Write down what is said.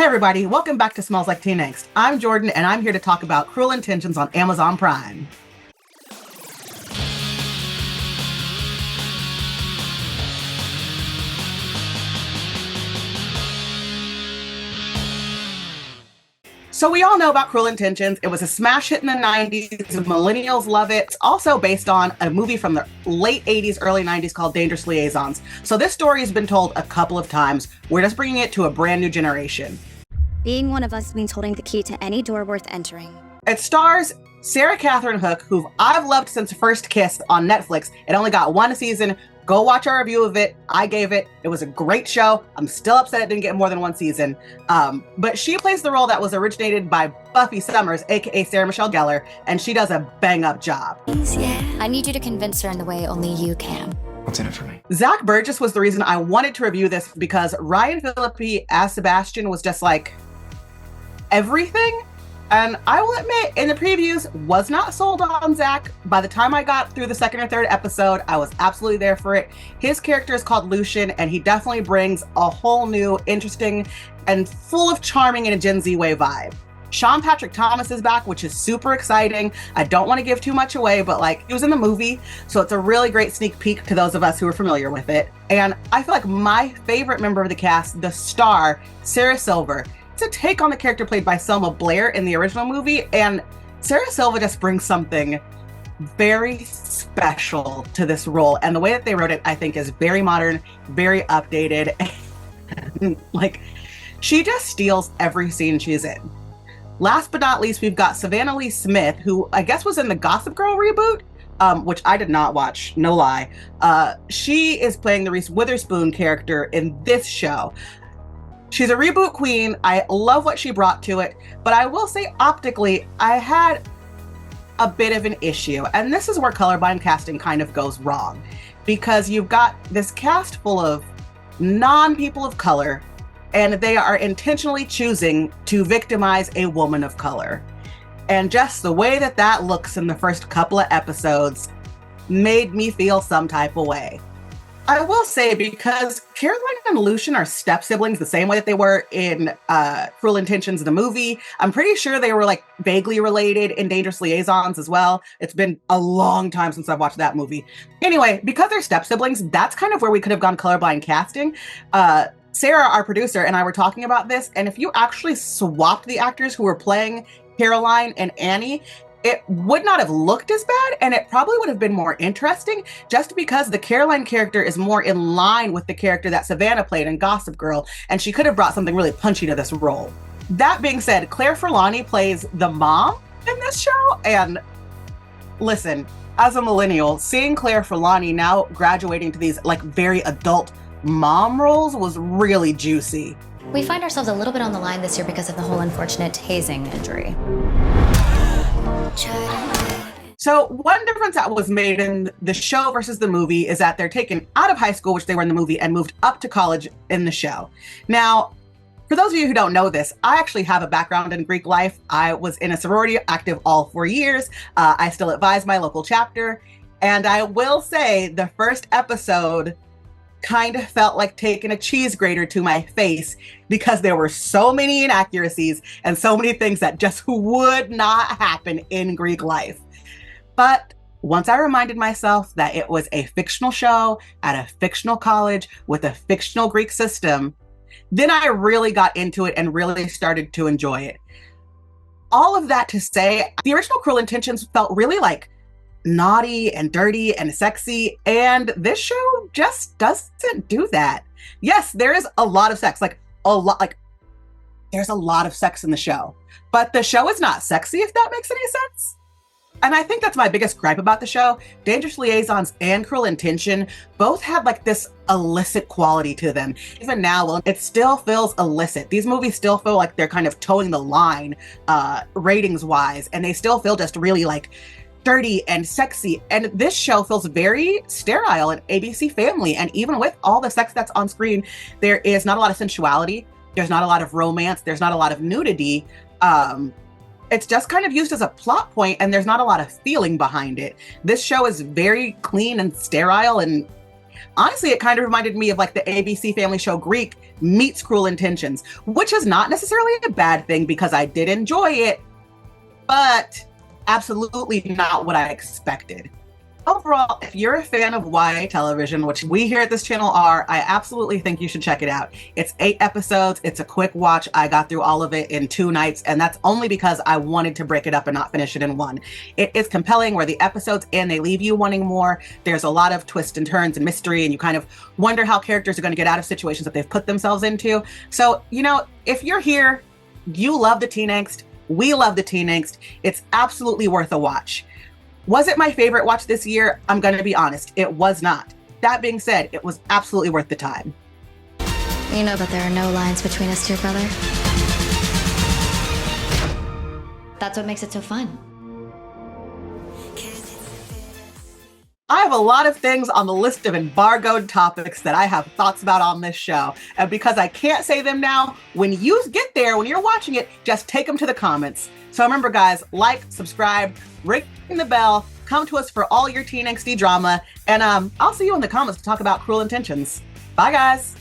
Hey everybody, welcome back to Smells Like Teen Angst. I'm Jordan and I'm here to talk about Cruel Intentions on Amazon Prime. So we all know about Cruel Intentions. It was a smash hit in the 90s. Millennials love it. It's also based on a movie from the late 80s, early 90s called Dangerous Liaisons. So this story has been told a couple of times. We're just bringing it to a brand new generation. Being one of us means holding the key to any door worth entering. It stars Sarah Catherine Hook, who I've loved since First Kiss on Netflix. It only got one season. Go watch our review of it. I gave it. It was a great show. I'm still upset it didn't get more than one season. But she plays the role that was originated by Buffy Summers, aka Sarah Michelle Gellar, and she does a bang-up job. I need you to convince her in the way only you can. What's in it for me? Zach Burgess was the reason I wanted to review this because Ryan Phillippe as Sebastian was just like everything. And I will admit, in the previews, was not sold on Zach. By the time I got through the second or third episode, I was absolutely there for it. His character is called Lucien, and he definitely brings a whole new, interesting, and full of charming in a Gen Z way vibe. Sean Patrick Thomas is back, which is super exciting. I don't want to give too much away, but he was in the movie, so it's a really great sneak peek to those of us who are familiar with it. And I feel like my favorite member of the cast, the star, Sarah Silver, it's a take on the character played by Selma Blair in the original movie, and Sarah Silver just brings something very special to this role. And the way that they wrote it, I think, is very modern, very updated. She just steals every scene she's in. Last but not least, we've got Savannah Lee Smith, who I guess was in the Gossip Girl reboot, which I did not watch, no lie. She is playing the Reese Witherspoon character in this show. She's a reboot queen. I love what she brought to it, but I will say optically, I had a bit of an issue. And this is where colorblind casting kind of goes wrong, because you've got this cast full of non-people of color, and they are intentionally choosing to victimize a woman of color. And just the way that that looks in the first couple of episodes made me feel some type of way. I will say, because Caroline and Lucien are step-siblings the same way that they were in Cruel Intentions, the movie, I'm pretty sure they were vaguely related in Dangerous Liaisons as well. It's been a long time since I've watched that movie. Anyway, because they're step-siblings, that's kind of where we could have gone colorblind casting. Sarah, our producer, and I were talking about this, and if you actually swapped the actors who were playing Caroline and Annie, it would not have looked as bad, and it probably would have been more interesting, just because the Caroline character is more in line with the character that Savannah played in Gossip Girl, and she could have brought something really punchy to this role. That being said, Claire Forlani plays the mom in this show, and listen, as a millennial, seeing Claire Forlani now graduating to these very adult mom roles was really juicy. We find ourselves a little bit on the line this year because of the whole unfortunate hazing injury. So one difference that was made in the show versus the movie is that they're taken out of high school, which they were in the movie, and moved up to college in the show. Now, for those of you who don't know this, I actually have a background in Greek life. I was in a sorority active all 4 years. I still advise my local chapter. And I will say the first episode kind of felt like taking a cheese grater to my face, because there were so many inaccuracies and so many things that just would not happen in Greek life. But once I reminded myself that it was a fictional show at a fictional college with a fictional Greek system, then I really got into it and really started to enjoy it. All of that to say, the original Cruel Intentions felt really naughty and dirty and sexy, and this show just doesn't do that. Yes, there is a lot of sex, there's a lot of sex in the show, but the show is not sexy, if that makes any sense. And I think that's my biggest gripe about the show. Dangerous Liaisons and Cruel Intention both have this illicit quality to them. Even now, it still feels illicit. These movies still feel like they're kind of towing the line ratings wise, and they still feel just really dirty and sexy. And this show feels very sterile and ABC Family. And even with all the sex that's on screen, there is not a lot of sensuality. There's not a lot of romance. There's not a lot of nudity. It's just kind of used as a plot point, and there's not a lot of feeling behind it. This show is very clean and sterile, and Honestly, it kind of reminded me of like the ABC family show Greek meets Cruel Intentions, which is not necessarily a bad thing because I did enjoy it, but absolutely not what I expected. Overall, if you're a fan of YA television, which we here at this channel are, I absolutely think you should check it out. It's 8 episodes. It's a quick watch. I got through all of it in 2 nights, and that's only because I wanted to break it up and not finish it in one. It is compelling where the episodes end, they leave you wanting more. There's a lot of twists and turns and mystery, and you kind of wonder how characters are going to get out of situations that they've put themselves into. So, if you're here, you love the teen angst. We love the teen angst. It's absolutely worth a watch. Was it my favorite watch this year? I'm going to be honest, it was not. That being said, it was absolutely worth the time. You know that there are no lines between us two, brother. That's what makes it so fun. I have a lot of things on the list of embargoed topics that I have thoughts about on this show. And because I can't say them now, when you get there, when you're watching it, just take them to the comments. So remember, guys, like, subscribe, ring the bell, come to us for all your teen angsty drama, and I'll see you in the comments to talk about Cruel Intentions. Bye, guys.